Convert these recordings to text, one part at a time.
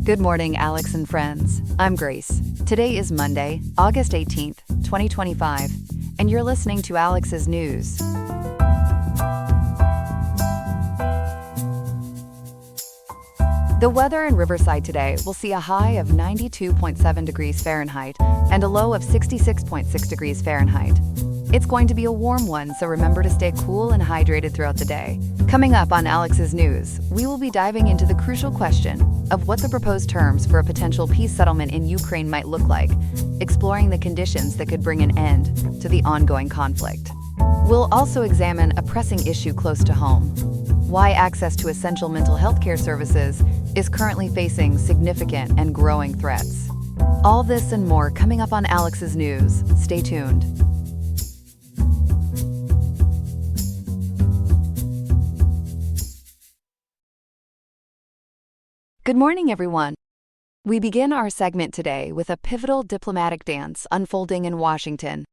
Good morning, Alex and friends. I'm Grace. Today is Monday, August 18th, 2025, and you're listening to Alex's News. The weather in Riverside today will see a high of 92.7 degrees Fahrenheit and a low of 66.6 degrees Fahrenheit. It's going to be a warm one, so remember to stay cool and hydrated throughout the day. Coming up on Alex's News, we will be diving into the crucial question of what the proposed terms for a potential peace settlement in Ukraine might look like, exploring the conditions that could bring an end to the ongoing conflict. We'll also examine a pressing issue close to home: why access to essential mental health care services is currently facing significant and growing threats. All this and more coming up on Alex's News. Stay tuned. Good morning, everyone. We begin our segment today with a pivotal diplomatic dance unfolding in Washington.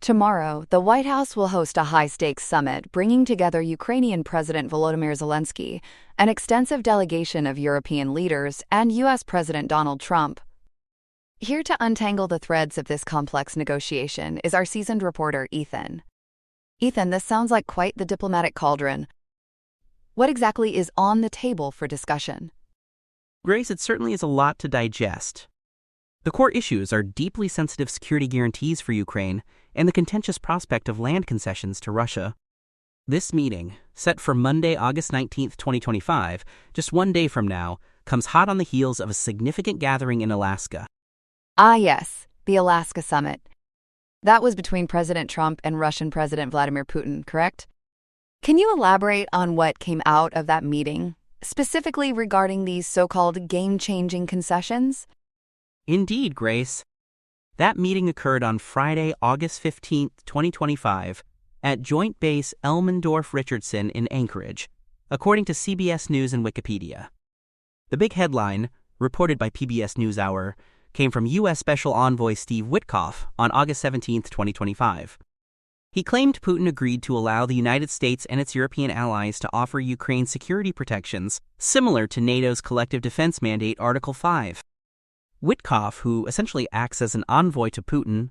Tomorrow, the White House will host a high-stakes summit bringing together Ukrainian President Volodymyr Zelensky, an extensive delegation of European leaders, and U.S. President Donald Trump. Here to untangle the threads of this complex negotiation is our seasoned reporter, Ethan. Ethan, this sounds like quite the diplomatic cauldron. What exactly is on the table for discussion? Grace, it certainly is a lot to digest. The core issues are deeply sensitive security guarantees for Ukraine and the contentious prospect of land concessions to Russia. This meeting, set for Monday, August 19th, 2025, just one day from now, comes hot on the heels of a significant gathering in Alaska. Ah, yes, the Alaska summit. That was between President Trump and Russian President Vladimir Putin, correct? Can you elaborate on what came out of that meeting, specifically regarding these so-called game-changing concessions? Indeed, Grace. That meeting occurred on Friday, August 15th, 2025, at Joint Base Elmendorf-Richardson in Anchorage, according to CBS News and Wikipedia. The big headline, reported by PBS NewsHour, came from U.S. Special Envoy Steve Witkoff on August 17th, 2025. He claimed Putin agreed to allow the United States and its European allies to offer Ukraine security protections similar to NATO's collective defense mandate Article 5. Witkoff, who essentially acts as an envoy to Putin,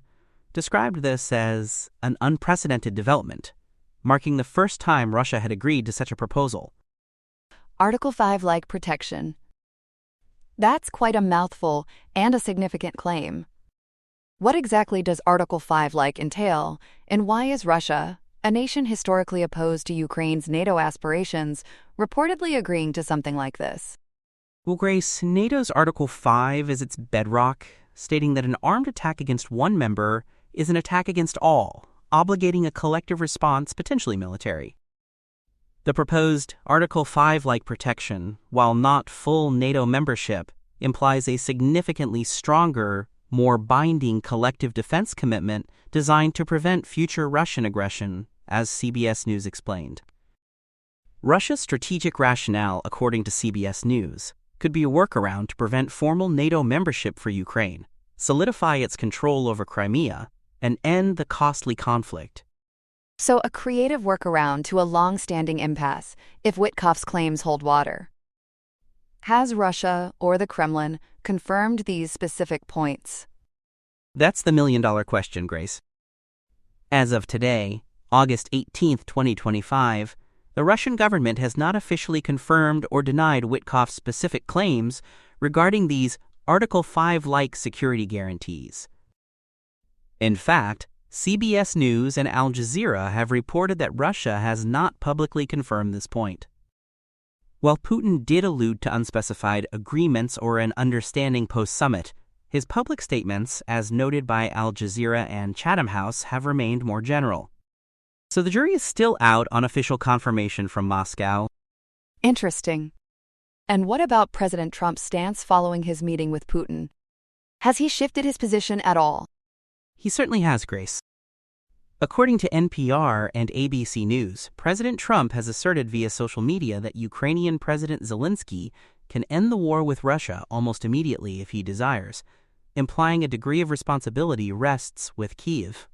described this as an unprecedented development, marking the first time Russia had agreed to such a proposal. Article 5-like protection. That's quite a mouthful and a significant claim. What exactly does Article 5-like entail, and why is Russia, a nation historically opposed to Ukraine's NATO aspirations, reportedly agreeing to something like this? Well, Grace, NATO's Article 5 is its bedrock, stating that an armed attack against one member is an attack against all, obligating a collective response, potentially military. The proposed Article 5-like protection, while not full NATO membership, implies a significantly stronger, more binding collective defense commitment designed to prevent future Russian aggression, as CBS News explained. Russia's strategic rationale, according to CBS News, could be a workaround to prevent formal NATO membership for Ukraine, solidify its control over Crimea, and end the costly conflict. So a creative workaround to a long-standing impasse, if Witkoff's claims hold water. Has Russia or the Kremlin confirmed these specific points? That's the million-dollar question, Grace. As of today, August 18th, 2025, the Russian government has not officially confirmed or denied Witkoff's specific claims regarding these Article 5-like security guarantees. In fact, CBS News and Al Jazeera have reported that Russia has not publicly confirmed this point. While Putin did allude to unspecified agreements or an understanding post-summit, his public statements, as noted by Al Jazeera and Chatham House, have remained more general. So the jury is still out on official confirmation from Moscow. Interesting. And what about President Trump's stance following his meeting with Putin? Has he shifted his position at all? He certainly has, Grace. According to NPR and ABC News, President Trump has asserted via social media that Ukrainian President Zelensky can end the war with Russia almost immediately if he desires, implying a degree of responsibility rests with Kyiv.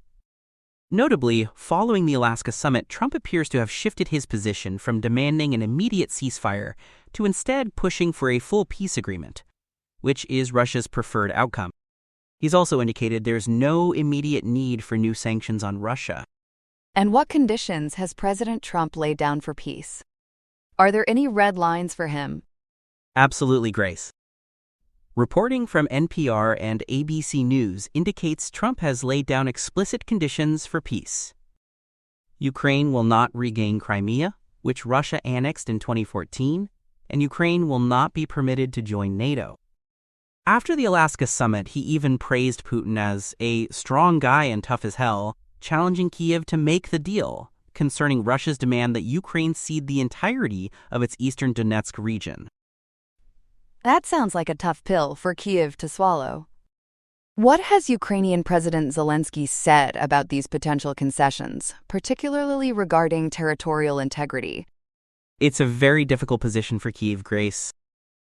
Notably, following the Alaska summit, Trump appears to have shifted his position from demanding an immediate ceasefire to instead pushing for a full peace agreement, which is Russia's preferred outcome. He's also indicated there's no immediate need for new sanctions on Russia. And what conditions has President Trump laid down for peace? Are there any red lines for him? Absolutely, Grace. Reporting from NPR and ABC News indicates Trump has laid down explicit conditions for peace. Ukraine will not regain Crimea, which Russia annexed in 2014, and Ukraine will not be permitted to join NATO. After the Alaska summit, he even praised Putin as a strong guy and tough as hell, challenging Kyiv to make the deal concerning Russia's demand that Ukraine cede the entirety of its eastern Donetsk region. That sounds like a tough pill for Kyiv to swallow. What has Ukrainian President Zelensky said about these potential concessions, particularly regarding territorial integrity? It's a very difficult position for Kyiv, Grace.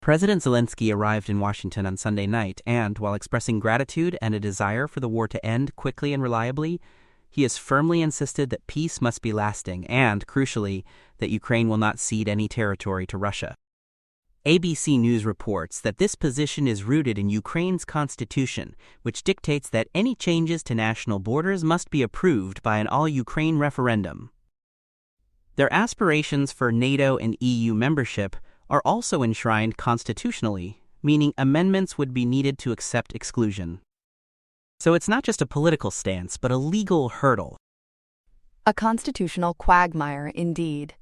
President Zelensky arrived in Washington on Sunday night, and while expressing gratitude and a desire for the war to end quickly and reliably, he has firmly insisted that peace must be lasting and, crucially, that Ukraine will not cede any territory to Russia. ABC News reports that this position is rooted in Ukraine's constitution, which dictates that any changes to national borders must be approved by an all-Ukraine referendum. Their aspirations for NATO and EU membership are also enshrined constitutionally, meaning amendments would be needed to accept exclusion. So it's not just a political stance, but a legal hurdle. A constitutional quagmire, indeed.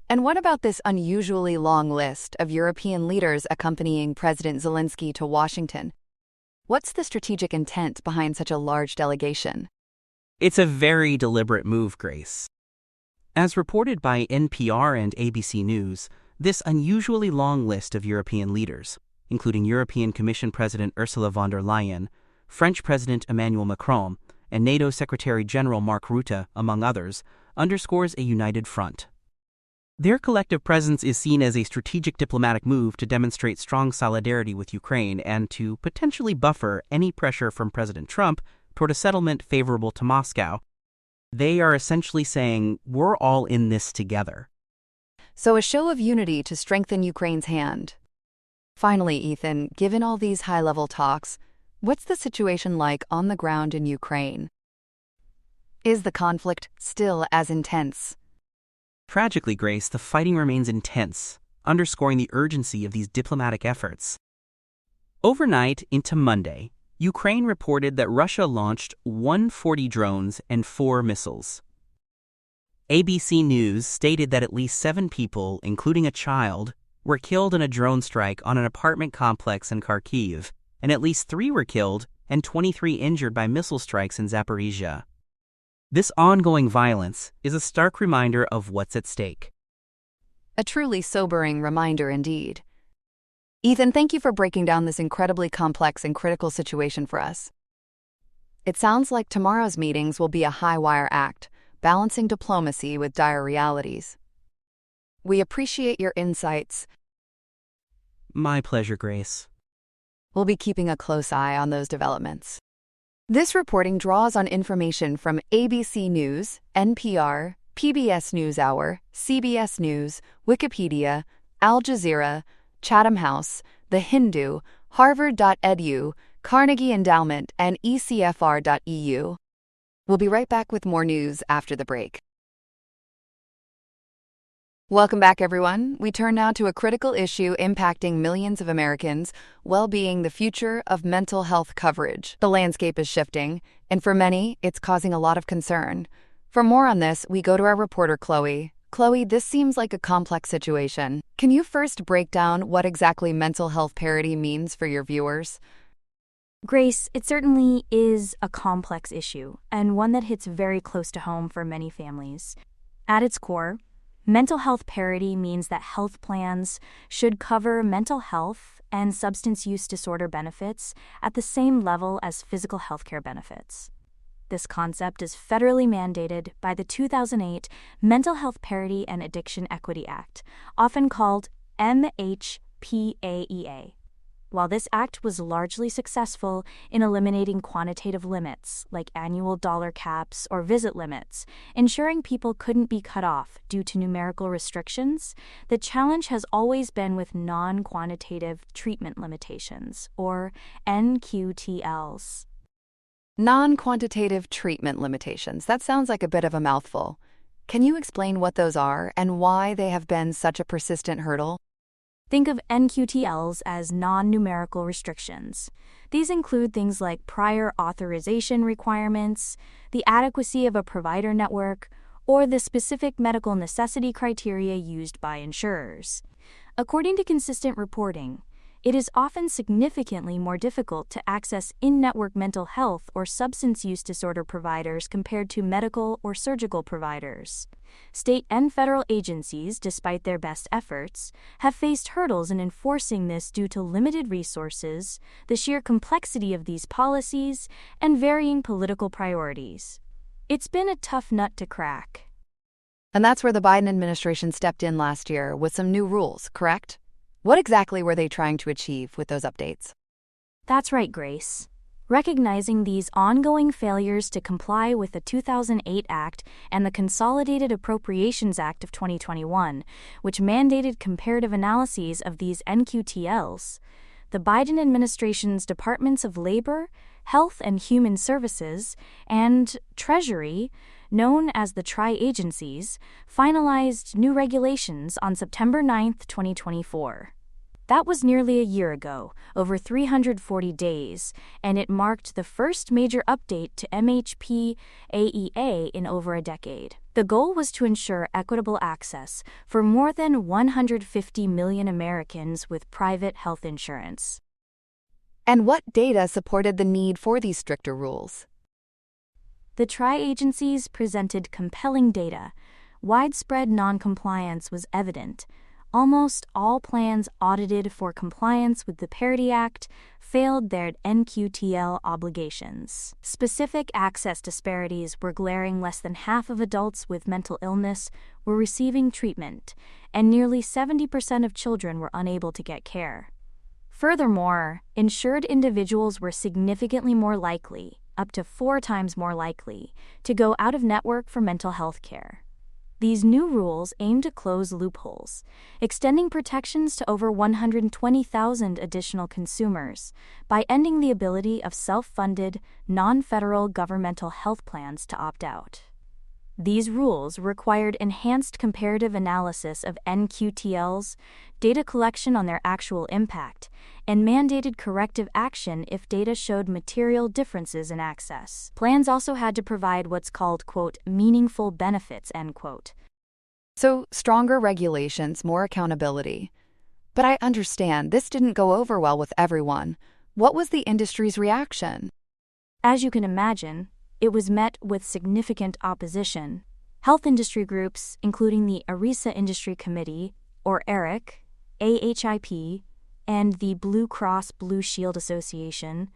And what about this unusually long list of European leaders accompanying President Zelensky to Washington? What's the strategic intent behind such a large delegation? It's a very deliberate move, Grace. As reported by NPR and ABC News, this unusually long list of European leaders, including European Commission President Ursula von der Leyen, French President Emmanuel Macron, and NATO Secretary General Mark Rutte, among others, underscores a united front. Their collective presence is seen as a strategic diplomatic move to demonstrate strong solidarity with Ukraine and to potentially buffer any pressure from President Trump toward a settlement favorable to Moscow. They are essentially saying, we're all in this together. So a show of unity to strengthen Ukraine's hand. Finally, Ethan, given all these high-level talks, what's the situation like on the ground in Ukraine? Is the conflict still as intense? Tragically, Grace, the fighting remains intense, underscoring the urgency of these diplomatic efforts. Overnight into Monday, Ukraine reported that Russia launched 140 drones and 4 missiles. ABC News stated that at least 7 people, including a child, were killed in a drone strike on an apartment complex in Kharkiv, and at least 3 were killed and 23 injured by missile strikes in Zaporizhia. This ongoing violence is a stark reminder of what's at stake. A truly sobering reminder indeed. Ethan, thank you for breaking down this incredibly complex and critical situation for us. It sounds like tomorrow's meetings will be a high-wire act, balancing diplomacy with dire realities. We appreciate your insights. My pleasure, Grace. We'll be keeping a close eye on those developments. This reporting draws on information from ABC News, NPR, PBS NewsHour, CBS News, Wikipedia, Al Jazeera, Chatham House, The Hindu, Harvard.edu, Carnegie Endowment, and ECFR.eu. We'll be right back with more news after the break. Welcome back, everyone. We turn now to a critical issue impacting millions of Americans, well-being, the future of mental health coverage. The landscape is shifting, and for many, it's causing a lot of concern. For more on this, we go to our reporter, Chloe. Chloe, this seems like a complex situation. Can you first break down what exactly mental health parity means for your viewers? Grace, it certainly is a complex issue, and one that hits very close to home for many families. At its core, mental health parity means that health plans should cover mental health and substance use disorder benefits at the same level as physical health care benefits. This concept is federally mandated by the 2008 Mental Health Parity and Addiction Equity Act, often called MHPAEA. While this act was largely successful in eliminating quantitative limits, like annual dollar caps or visit limits, ensuring people couldn't be cut off due to numerical restrictions, the challenge has always been with non-quantitative treatment limitations, or NQTLs. Non-quantitative treatment limitations. That sounds like a bit of a mouthful. Can you explain what those are and why they have been such a persistent hurdle? Think of NQTLs as non-numerical restrictions. These include things like prior authorization requirements, the adequacy of a provider network, or the specific medical necessity criteria used by insurers. According to consistent reporting, it is often significantly more difficult to access in-network mental health or substance use disorder providers compared to medical or surgical providers. State and federal agencies, despite their best efforts, have faced hurdles in enforcing this due to limited resources, the sheer complexity of these policies, and varying political priorities. It's been a tough nut to crack. And that's where the Biden administration stepped in last year with some new rules, correct? What exactly were they trying to achieve with those updates? That's right, Grace. Recognizing these ongoing failures to comply with the 2008 Act and the Consolidated Appropriations Act of 2021, which mandated comparative analyses of these NQTLs, the Biden administration's Departments of Labor, Health and Human Services, and Treasury, known as the Tri-Agencies, finalized new regulations on September 9, 2024. That was nearly a year ago, over 340 days, and it marked the first major update to MHP AEA in over a decade. The goal was to ensure equitable access for more than 150 million Americans with private health insurance. And what data supported the need for these stricter rules? The tri-agencies presented compelling data. Widespread non-compliance was evident. Almost all plans audited for compliance with the Parity Act failed their NQTL obligations. Specific access disparities were glaring. Less than half of adults with mental illness were receiving treatment, and nearly 70% of children were unable to get care. Furthermore, insured individuals were significantly more likely, up to 4 times more likely, to go out of network for mental health care. These new rules aim to close loopholes, extending protections to over 120,000 additional consumers by ending the ability of self-funded, non-federal governmental health plans to opt out. These rules required enhanced comparative analysis of NQTLs, data collection on their actual impact, and mandated corrective action if data showed material differences in access. Plans also had to provide what's called, quote, meaningful benefits, end quote. So, stronger regulations, more accountability. But I understand this didn't go over well with everyone. What was the industry's reaction? As you can imagine, it was met with significant opposition. Health industry groups, including the ERISA Industry Committee, or ERIC, AHIP, and the Blue Cross Blue Shield Association,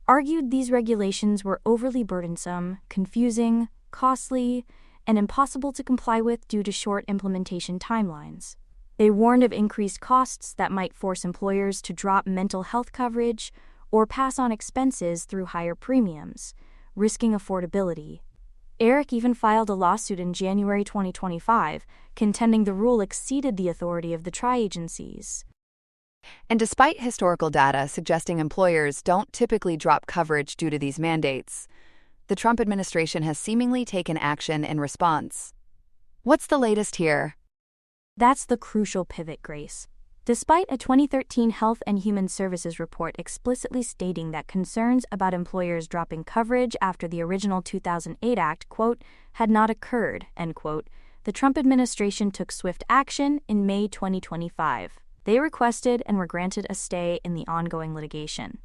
argued these regulations were overly burdensome, confusing, costly, and impossible to comply with due to short implementation timelines. They warned of increased costs that might force employers to drop mental health coverage or pass on expenses through higher premiums, risking affordability. ERIC even filed a lawsuit in January 2025, contending the rule exceeded the authority of the tri-agencies. And despite historical data suggesting employers don't typically drop coverage due to these mandates, the Trump administration has seemingly taken action in response. What's the latest here? That's the crucial pivot, Grace. Despite a 2013 Health and Human Services report explicitly stating that concerns about employers dropping coverage after the original 2008 Act, quote, had not occurred, end quote, the Trump administration took swift action in May 2025. They requested and were granted a stay in the ongoing litigation.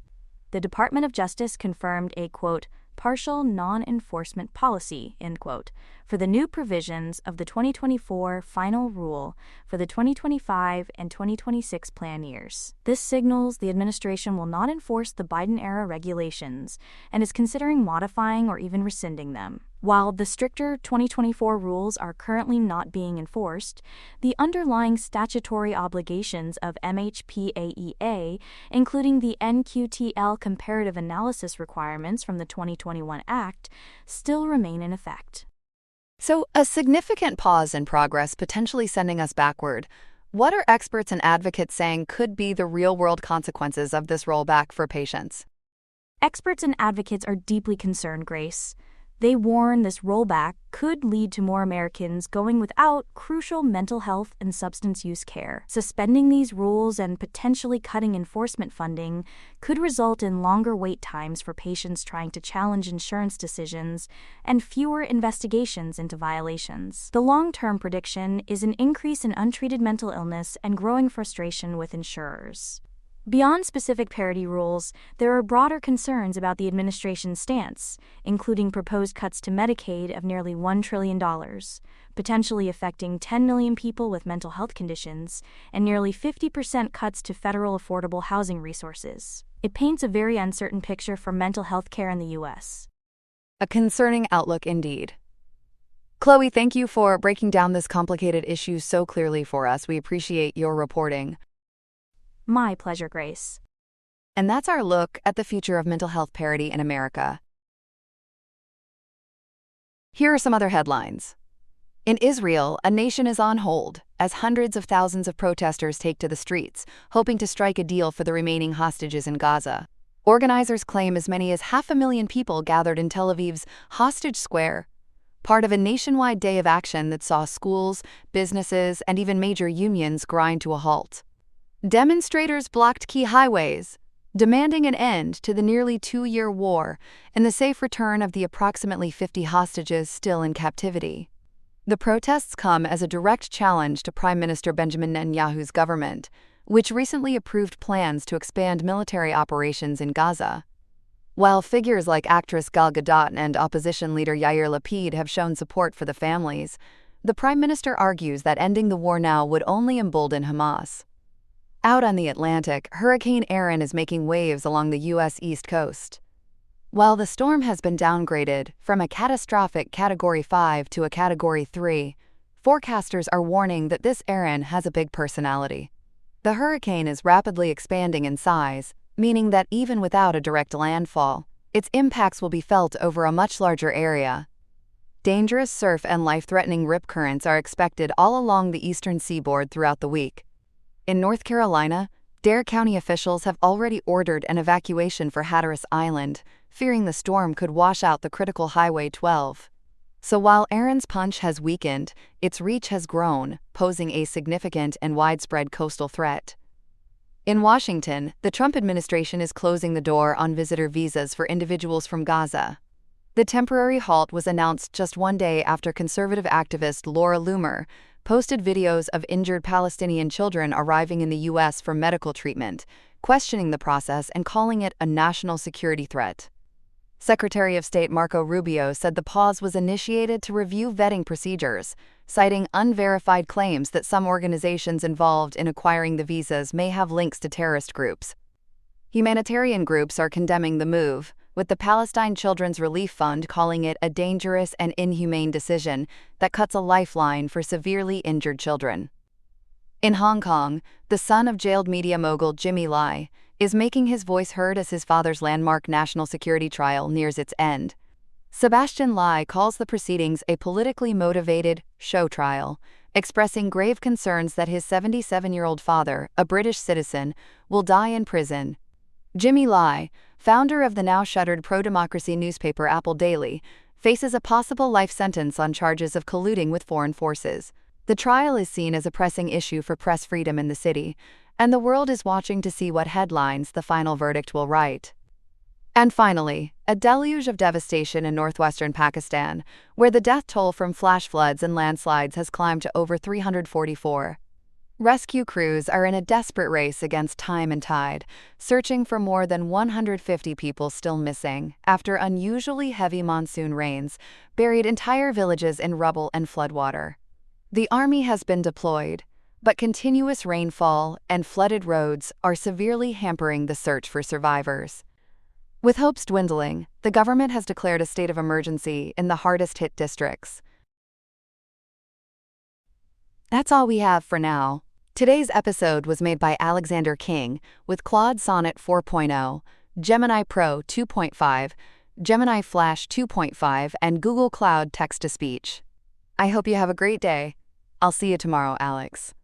The Department of Justice confirmed a, quote, partial non-enforcement policy, end quote, for the new provisions of the 2024 final rule for the 2025 and 2026 plan years. This signals the administration will not enforce the Biden-era regulations and is considering modifying or even rescinding them. While the stricter 2024 rules are currently not being enforced, the underlying statutory obligations of MHPAEA, including the NQTL comparative analysis requirements from the 2021 Act, still remain in effect. So, a significant pause in progress potentially sending us backward. What are experts and advocates saying could be the real-world consequences of this rollback for patients? Experts and advocates are deeply concerned, Grace. They warn this rollback could lead to more Americans going without crucial mental health and substance use care. Suspending these rules and potentially cutting enforcement funding could result in longer wait times for patients trying to challenge insurance decisions and fewer investigations into violations. The long-term prediction is an increase in untreated mental illness and growing frustration with insurers. Beyond specific parity rules, there are broader concerns about the administration's stance, including proposed cuts to Medicaid of nearly $1 trillion, potentially affecting 10 million people with mental health conditions, and nearly 50% cuts to federal affordable housing resources. It paints a very uncertain picture for mental health care in the U.S. A concerning outlook indeed. Chloe, thank you for breaking down this complicated issue so clearly for us. We appreciate your reporting. My pleasure, Grace. And that's our look at the future of mental health parity in America. Here are some other headlines. In Israel, a nation is on hold as hundreds of thousands of protesters take to the streets, hoping to strike a deal for the remaining hostages in Gaza. Organizers claim as many as 500,000 people gathered in Tel Aviv's Hostage Square, part of a nationwide day of action that saw schools, businesses, and even major unions grind to a halt. Demonstrators blocked key highways, demanding an end to the nearly 2-year war and the safe return of the approximately 50 hostages still in captivity. The protests come as a direct challenge to Prime Minister Benjamin Netanyahu's government, which recently approved plans to expand military operations in Gaza. While figures like actress Gal Gadot and opposition leader Yair Lapid have shown support for the families, the Prime Minister argues that ending the war now would only embolden Hamas. Out on the Atlantic, Hurricane Erin is making waves along the U.S. East Coast. While the storm has been downgraded from a catastrophic Category 5 to a Category 3, forecasters are warning that this Erin has a big personality. The hurricane is rapidly expanding in size, meaning that even without a direct landfall, its impacts will be felt over a much larger area. Dangerous surf and life-threatening rip currents are expected all along the eastern seaboard throughout the week. In North Carolina, Dare County officials have already ordered an evacuation for Hatteras Island, fearing the storm could wash out the critical Highway 12. So while Erin's punch has weakened, its reach has grown, posing a significant and widespread coastal threat. In Washington, the Trump administration is closing the door on visitor visas for individuals from Gaza. The temporary halt was announced just one day after conservative activist Laura Loomer posted videos of injured Palestinian children arriving in the U.S. for medical treatment, questioning the process and calling it a national security threat. Secretary of State Marco Rubio said the pause was initiated to review vetting procedures, citing unverified claims that some organizations involved in acquiring the visas may have links to terrorist groups. Humanitarian groups are condemning the move, with the Palestine Children's Relief Fund calling it a dangerous and inhumane decision that cuts a lifeline for severely injured children. In Hong Kong, the son of jailed media mogul Jimmy Lai is making his voice heard as his father's landmark national security trial nears its end. Sebastian Lai calls the proceedings a politically motivated show trial, expressing grave concerns that his 77-year-old father, a British citizen, will die in prison. Jimmy Lai, founder of the now-shuttered pro-democracy newspaper Apple Daily, faces a possible life sentence on charges of colluding with foreign forces. The trial is seen as a pressing issue for press freedom in the city, and the world is watching to see what headlines the final verdict will write. And finally, a deluge of devastation in northwestern Pakistan, where the death toll from flash floods and landslides has climbed to over 344. Rescue crews are in a desperate race against time and tide, searching for more than 150 people still missing after unusually heavy monsoon rains buried entire villages in rubble and floodwater. The army has been deployed, but continuous rainfall and flooded roads are severely hampering the search for survivors. With hopes dwindling, the government has declared a state of emergency in the hardest-hit districts. That's all we have for now. Today's episode was made by Alexander King with Claude Sonnet 4.0, Gemini Pro 2.5, Gemini Flash 2.5, and Google Cloud Text-to-Speech. I hope you have a great day. I'll see you tomorrow, Alex.